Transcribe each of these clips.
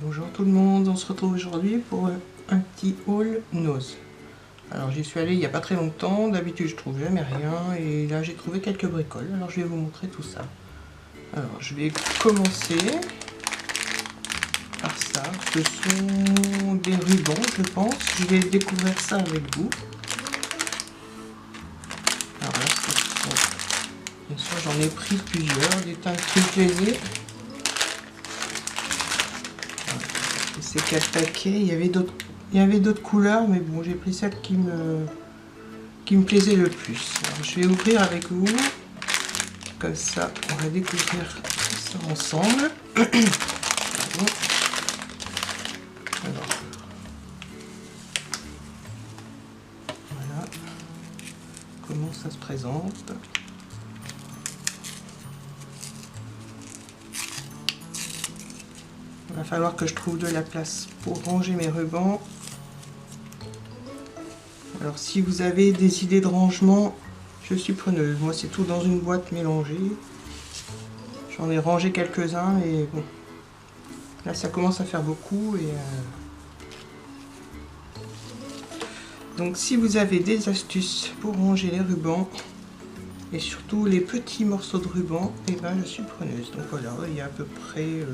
Bonjour tout le monde, on se retrouve aujourd'hui pour un petit haul Nose. Alors j'y suis allée il n'y a pas très longtemps, d'habitude je trouve jamais rien et là j'ai trouvé quelques bricoles, alors je vais vous montrer tout ça. Alors je vais commencer par ça, ce sont des rubans je pense, je vais découvrir ça avec vous. Alors là bien sûr j'en ai pris plusieurs, des teintes qui me plaisaient. C'est 4 paquets, il y avait d'autres couleurs, mais bon, j'ai pris celle qui me plaisait le plus. Alors, je vais ouvrir avec vous, comme ça, on va découvrir ça ensemble. Alors, voilà comment ça se présente. Il va falloir que je trouve de la place pour ranger mes rubans. Alors si vous avez des idées de rangement, je suis preneuse. Moi c'est tout dans une boîte mélangée. J'en ai rangé quelques-uns et bon. Là ça commence à faire beaucoup et donc si vous avez des astuces pour ranger les rubans et surtout les petits morceaux de ruban, et ben je suis preneuse. Donc voilà, il y a à peu près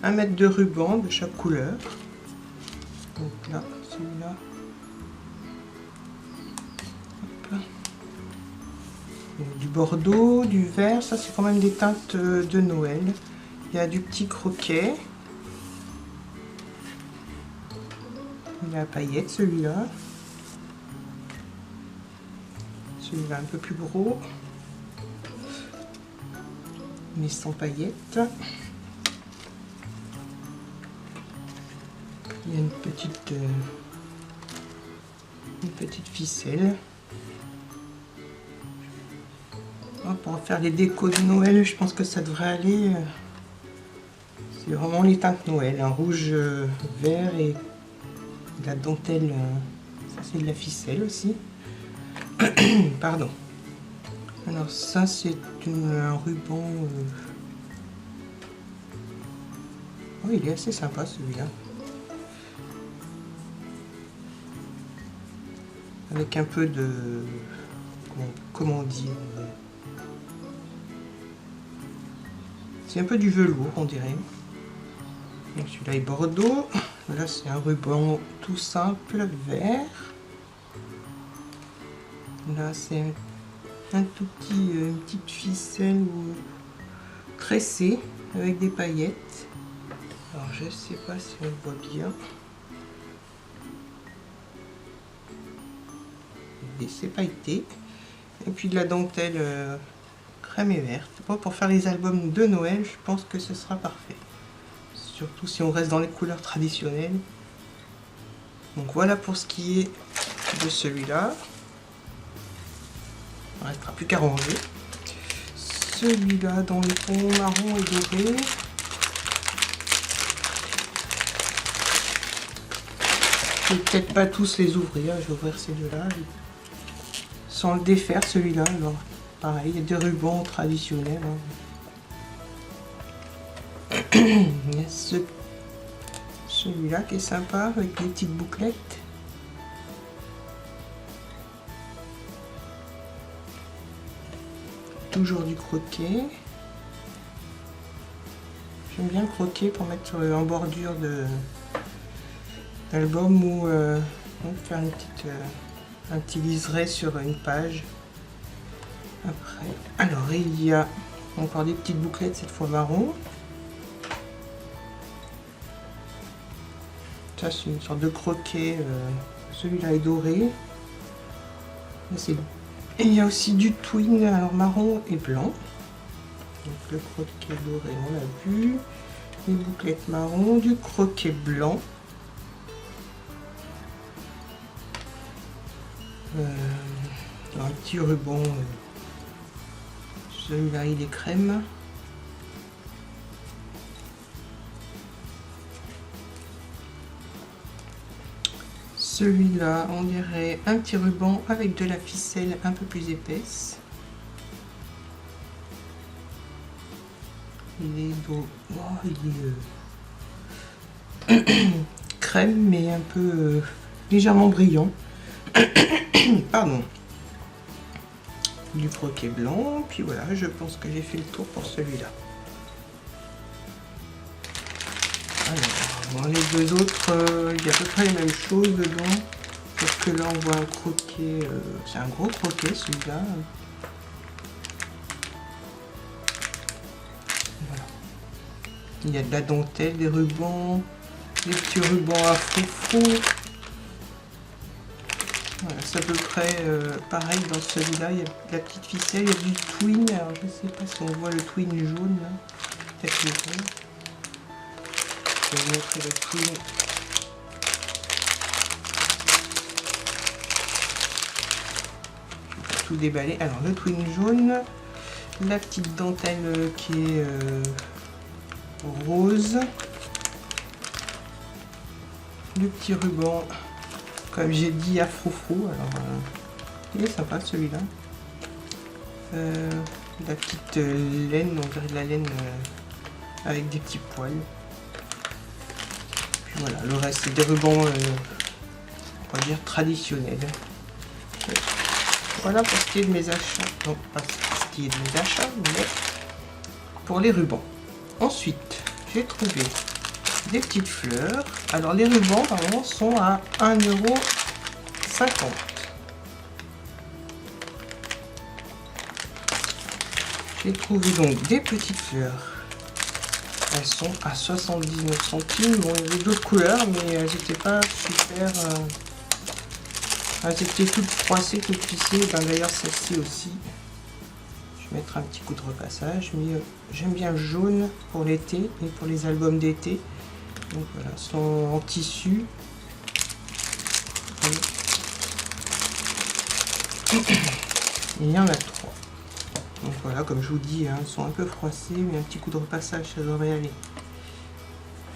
1 mètre de ruban de chaque couleur. Donc là, celui-là. Du bordeaux, du vert, ça c'est quand même des teintes de Noël. Il y a du petit croquet. Il a la paillette celui-là. Celui-là un peu plus gros. Mais sans paillettes. Il y a une petite ficelle. Pour faire les décos de Noël, je pense que ça devrait aller. C'est vraiment les teintes Noël, un rouge, vert et de la dentelle. Ça c'est de la ficelle aussi. Pardon. Alors ça c'est un ruban. Oh, il est assez sympa celui-là. Avec un peu de... Comment dire, c'est un peu du velours on dirait. Donc celui-là est bordeaux. Là c'est un ruban tout simple vert. Là c'est un tout petit, une petite ficelle tressée avec des paillettes. Alors je sais pas si on voit bien. C'est pailleté. Et puis de la dentelle crème et verte. Bon, pour faire les albums de Noël, je pense que ce sera parfait. Surtout si on reste dans les couleurs traditionnelles. Donc voilà pour ce qui est de celui-là. Il ne restera plus qu'à ranger. Celui-là dans les tons marron et doré. Je vais peut-être pas tous les ouvrir, je vais ouvrir ces deux-là. Sans le défaire celui-là, alors pareil, il y a des rubans traditionnels. Hein. Il y a celui-là qui est sympa avec des petites bouclettes. Toujours du croquet. J'aime bien le croquet pour mettre en bordure d'album ou faire un petit liseré sur une page. Après, alors il y a encore des petites bouclettes, cette fois marron. Ça c'est une sorte de croquet, celui-là est doré. Il y a aussi du twin, alors marron et blanc. Donc le croquet doré on l'a vu, les bouclettes marron, du croquet blanc. Un petit ruban, celui-là il est crème. Celui-là on dirait un petit ruban avec de la ficelle un peu plus épaisse. Il est beau, oh, il est crème, mais un peu légèrement brillant. Pardon. Du croquet blanc, puis voilà, je pense que j'ai fait le tour pour celui-là. Alors, bon, les deux autres, il y a à peu près les mêmes choses dedans, sauf que là on voit un croquet, c'est un gros croquet celui-là. Voilà. Il y a de la dentelle, des rubans, des petits rubans à froufrou. Voilà, c'est à peu près pareil dans celui-là, il y a la petite ficelle, il y a du twin, alors je ne sais pas si on voit le twin jaune là, peut-être le jaune. Je vais vous montrer le twin. Je vais tout déballer. Alors le twin jaune, la petite dentelle qui est rose, le petit ruban. Comme j'ai dit, à froufrou, alors il est sympa celui-là. La petite laine, on dirait de la laine avec des petits poils. Puis voilà, le reste c'est des rubans, on va dire traditionnels. Voilà pour ce qui est de mes achats. Non, pas ce qui est de mes achats, mais pour les rubans. Ensuite, j'ai trouvé des petites fleurs. Alors les rubans par exemple sont à 1,50 €. J'ai trouvé donc des petites fleurs. Elles sont à 79 centimes. Bon, il y avait d'autres couleurs, mais elles n'étaient pas super. Elles étaient toutes froissées, toutes plissées. Ben, d'ailleurs celle-ci aussi. Je vais mettre un petit coup de repassage. Mais j'aime bien le jaune pour l'été et pour les albums d'été. Donc voilà, elles sont en tissu. Et il y en a 3. Donc voilà, comme je vous dis, hein, elles sont un peu froissées, mais un petit coup de repassage, ça devrait aller.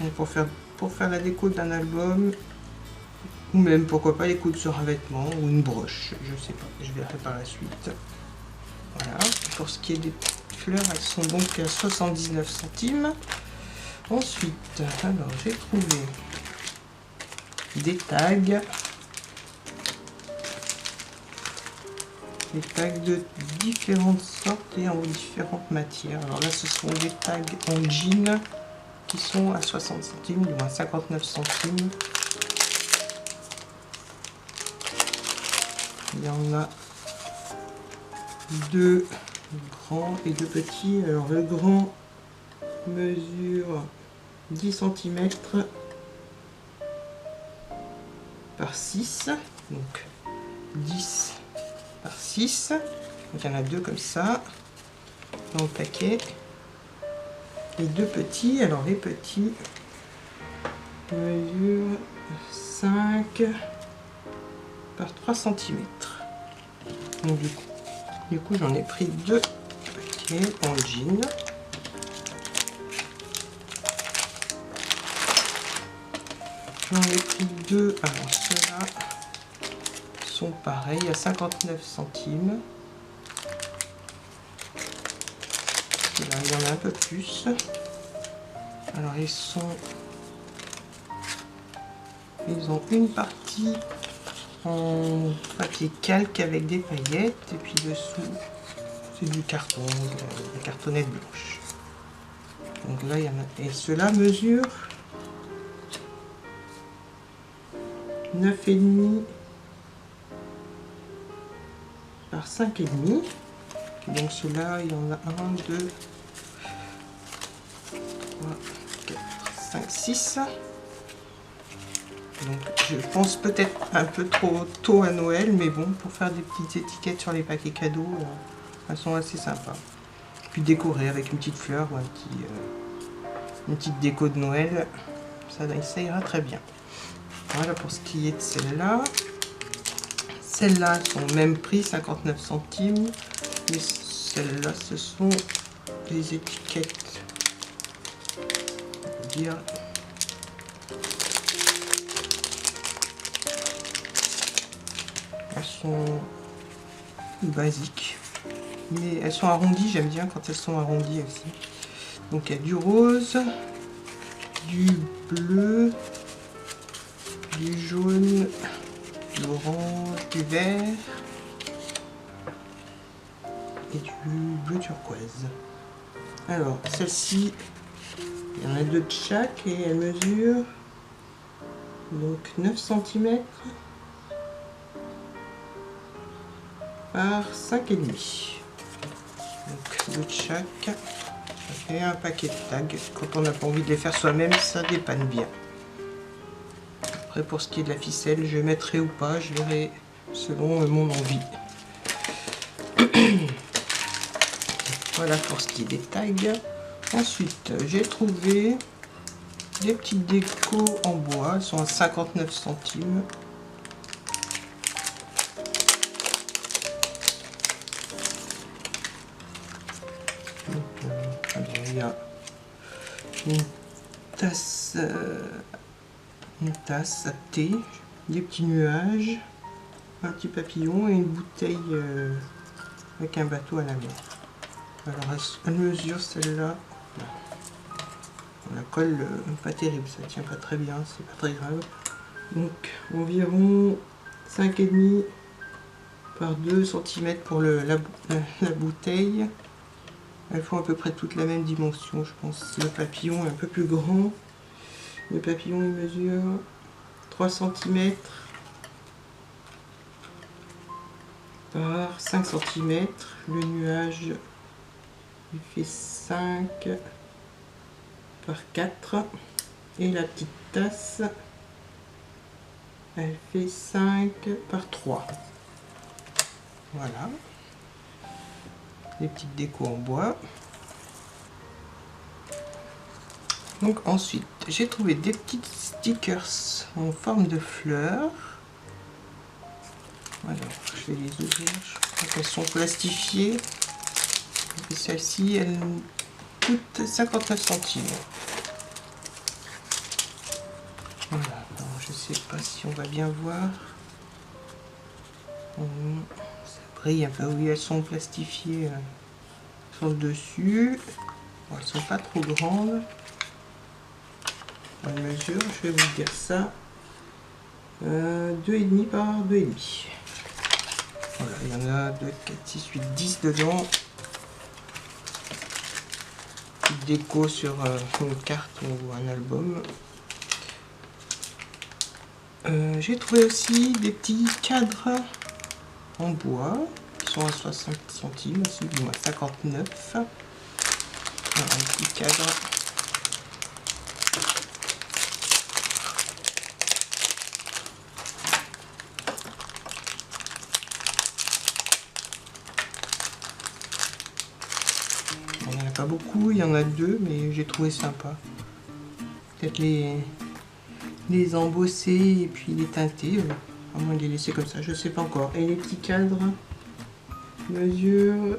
Et pour faire la déco d'un album, ou même pourquoi pas les coudes sur un vêtement ou une broche, je sais pas, je verrai par la suite. Voilà, pour ce qui est des fleurs, elles sont donc à 79 centimes. Ensuite, alors j'ai trouvé des tags. Des tags de différentes sortes et en différentes matières. Alors là, ce sont des tags en jean qui sont à 60 centimes, du moins 59 centimes. Il y en a deux grands et deux petits. Alors le grand mesure 10 cm par 6, donc 10 par 6. Donc il y en a deux comme ça dans le paquet. Et deux petits, alors les petits mesurent 5 par 3 cm. Donc du coup j'en ai pris deux paquets en jean. J'en ai pris deux, alors ceux-là sont pareils à 59 centimes. Là, il y en a un peu plus. Alors ils ont une partie en papier calque avec des paillettes et puis dessous c'est du carton, la cartonnette blanche. Donc là il y en a, et ceux-là mesurent 9,5 par 5,5. Donc ceux-là, il y en a 1, 2, 3, 4, 5, 6. Donc je pense peut-être un peu trop tôt à Noël, mais bon, pour faire des petites étiquettes sur les paquets cadeaux, elles sont assez sympas. Puis décorer avec une petite fleur ou une petite déco de Noël, ça ira très bien. Voilà pour ce qui est de celle-là. Celles-là sont au même prix, 59 centimes. Mais celles-là, ce sont des étiquettes. On va dire. Elles sont basiques. Mais elles sont arrondies, j'aime bien quand elles sont arrondies aussi. Donc il y a du rose, du bleu, du jaune, du orange, du vert et du bleu turquoise. Alors celle-ci, il y en a 2 de chaque et elle mesure donc 9 cm par 5,5 cm. Donc 2 de chaque, ça fait un paquet de tags. Quand on n'a pas envie de les faire soi-même, ça dépanne bien. Après pour ce qui est de la ficelle, je mettrai ou pas, je verrai selon mon envie. Voilà pour ce qui est des tags. Ensuite, j'ai trouvé des petites décos en bois, elles sont à 59 centimes. Donc, alors, il y a une tasse à thé, des petits nuages, un petit papillon et une bouteille avec un bateau à la main. Alors elle mesure celle-là. La colle pas terrible, ça tient pas très bien, c'est pas très grave. Donc environ 5,5 par 2 cm pour la bouteille. Elles font à peu près toutes la même dimension, je pense. Le papillon est un peu plus grand. Le papillon il mesure 3 cm par 5 cm. Le nuage il fait 5 par 4 et la petite tasse elle fait 5 par 3. Voilà, les petites décos en bois. Donc ensuite j'ai trouvé des petites stickers en forme de fleurs. Alors je vais les ouvrir, je crois qu'elles sont plastifiées. Et celle-ci elle coûte 59 centimes. Voilà, alors je sais pas si on va bien voir. Ça brille un peu, oui, elles sont plastifiées sur le dessus. Bon, elles sont pas trop grandes. En mesure, je vais vous dire ça. 2,5 par 2,5. Voilà, il y en a 2, 4, 6, 8, 10 dedans. Petite déco sur une carte ou un album. J'ai trouvé aussi des petits cadres en bois qui sont à 60 centimes, aussi, du moins 59. Alors, un petit cadre. Il n'y en a pas beaucoup, il y en a 2, mais j'ai trouvé sympa. Peut-être les embosser et puis les teinter, à moins de les laisser comme ça, je sais pas encore. Et les petits cadres mesurent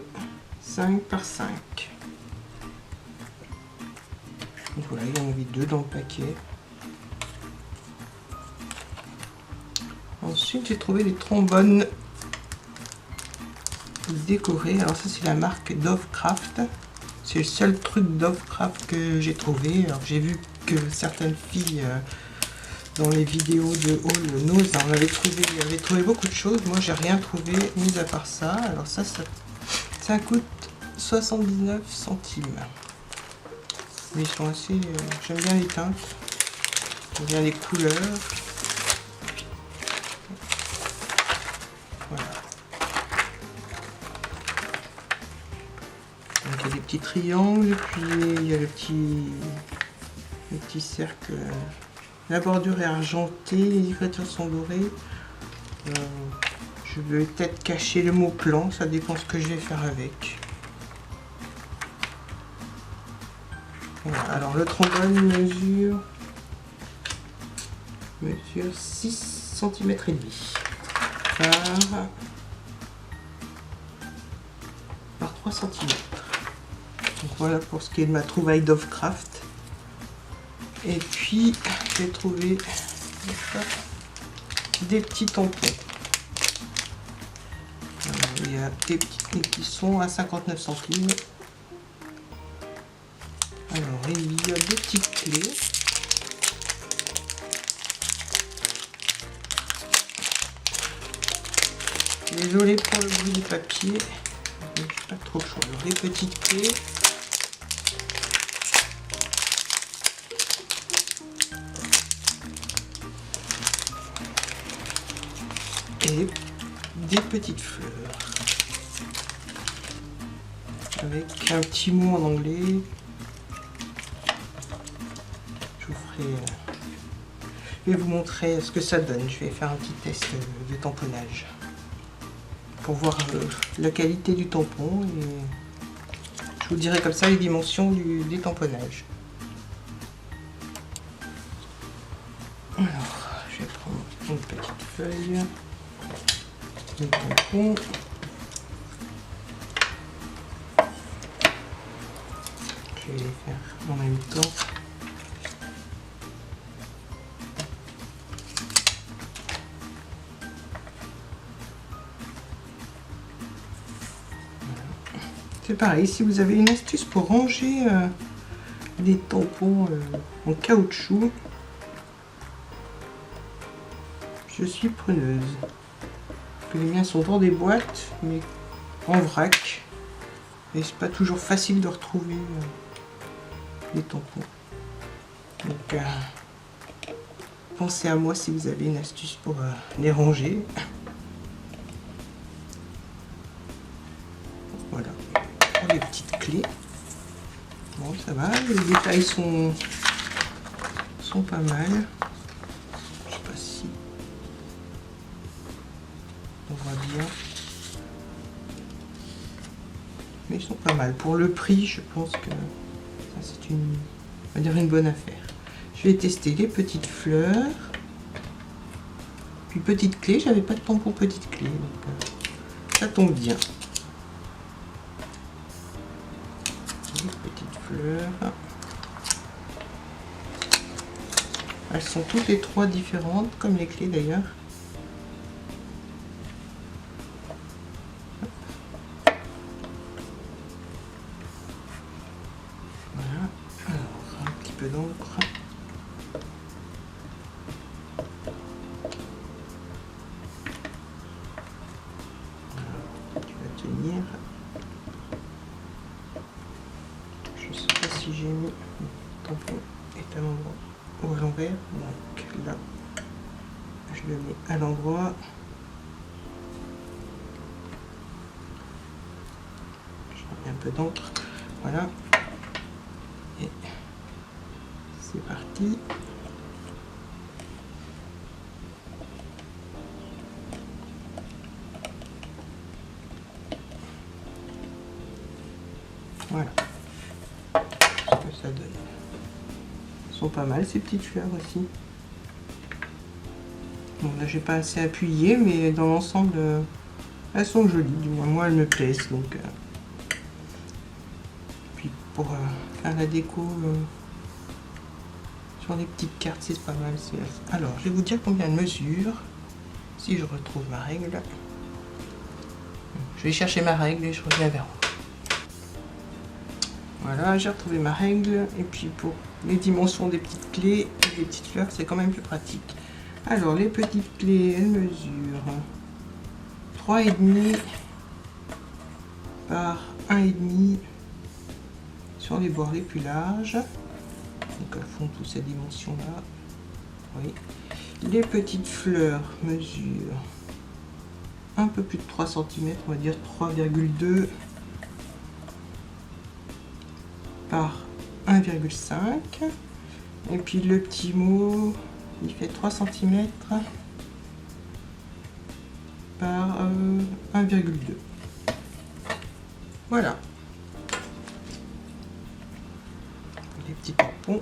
5 par 5. Donc voilà, il y en avait 2 dans le paquet. Ensuite j'ai trouvé des trombones décorés. Alors ça c'est la marque Dovecraft. C'est le seul truc Dovecraft que j'ai trouvé. Alors j'ai vu que certaines filles dans les vidéos de haul Nose on avait trouvé beaucoup de choses. Moi j'ai rien trouvé mis à part ça. Alors ça coûte 79 centimes. Mais ils sont assez... j'aime bien les teintes. J'aime bien les couleurs. Voilà. Donc il y a des petits triangles, puis il y a le petit cercle. La bordure est argentée, les écritures sont dorées. Je vais peut-être cacher le mot plan, ça dépend ce que je vais faire avec. Voilà. Alors le trombone mesure 6 cm et demi par 3 cm. Donc voilà pour ce qui est de ma trouvaille Dovecraft. Et puis j'ai trouvé des petits tampons. Alors, il y a des petits clés qui sont à 59 centimes. Alors il y a des petites clés. Désolée pour le bruit du papier. Je suis pas trop chaud. Alors, les petites clés. Et des petites fleurs. Avec un petit mot en anglais. Je vais vous montrer ce que ça donne. Je vais faire un petit test de tamponnage pour voir la qualité du tampon et je vous dirai comme ça les dimensions des tamponnages. Alors, je vais prendre une petite feuille de tampon. Je vais les faire en même temps. C'est pareil, si vous avez une astuce pour ranger des tampons en caoutchouc, je suis preneuse. Parce que les miens sont dans des boîtes, mais en vrac. Et c'est pas toujours facile de retrouver les tampons. Donc, pensez à moi si vous avez une astuce pour les ranger. Voilà. Les petites clés. Bon, ça va, les détails sont pas mal. Je sais pas si on voit bien. Mais ils sont pas mal. Pour le prix, je pense que ça c'est on va dire une bonne affaire. Je vais tester les petites fleurs. Puis petite clé, j'avais pas de tampon petite clé. Donc, ça tombe bien. Petites fleurs. Elles sont toutes les trois différentes, comme les clés d'ailleurs. Voilà. Alors, un petit peu d'encre. Voilà. Tu vas tenir. Je sais pas si j'ai mis le tampon est à l'endroit ou à l'envers. Donc là, je le mets à l'endroit. Je remets un peu d'encre. Voilà. Et c'est parti. Voilà. Ce que ça donne. Elles sont pas mal ces petites fleurs aussi. Bon là j'ai pas assez appuyé, mais dans l'ensemble elles sont jolies, du moins moi elles me plaisent. Donc puis pour faire la déco sur les petites cartes c'est pas mal. Alors je vais vous dire combien elles mesurent si je retrouve ma règle. Je vais chercher ma règle et je reviens vers vous. Voilà, j'ai retrouvé ma règle. Et puis pour les dimensions des petites clés et des petites fleurs, c'est quand même plus pratique. Alors, les petites clés, elles mesurent 3,5 par 1,5 sur les bords les plus larges. Donc, elles font toutes ces dimensions-là. Oui. Les petites fleurs mesurent un peu plus de 3 cm, on va dire 3,2 par 1,5. Et puis le petit mot, il fait 3 cm par 1,2. Voilà. Les petits tampons.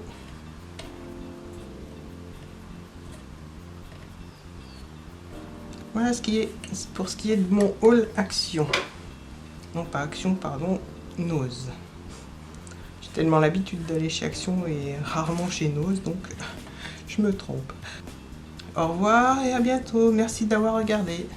Voilà pour ce qui est de mon haul Action. Non pas Action, pardon, Nose. J'ai tellement l'habitude d'aller chez Action et rarement chez Nose, donc je me trompe. Au revoir et à bientôt. Merci d'avoir regardé.